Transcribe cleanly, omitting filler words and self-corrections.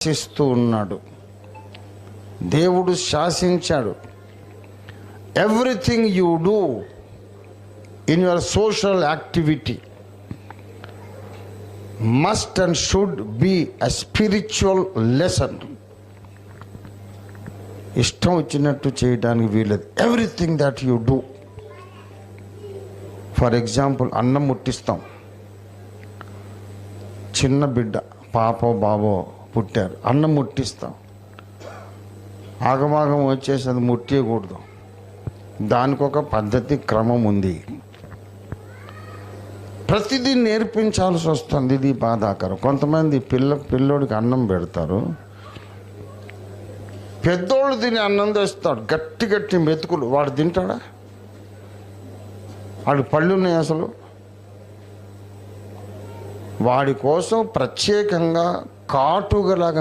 శాసిస్తూ ఉన్నాడు. దేవుడు శాసించాడు. Everything you do in your social activity must and should be a spiritual lesson. ఇష్టం వచ్చినట్టు చేయడానికి వీలేదు. Everything that you do. For example, అన్నం ముట్టిస్తాం. చిన్న బిడ్డ, పాపో బాబో పుట్టారు, అన్నం ముట్టిస్తాం. ఆగమాగం వచ్చేసి అది ముట్టేయకూడదు. దానికి ఒక పద్ధతి, క్రమం ఉంది. ప్రతిదీ నేర్పించాల్సి వస్తుంది. ఇది బాధాకరం. కొంతమంది పిల్లోడికి అన్నం పెడతారు, పెద్దోళ్ళు తిని అన్నం తెస్తాడు, గట్టి గట్టి మెతుకులు. వాడు తింటాడా? వాడి పళ్ళు ఉన్నాయి అసలు. వాడి కోసం ప్రత్యేకంగా కాటుగలాగా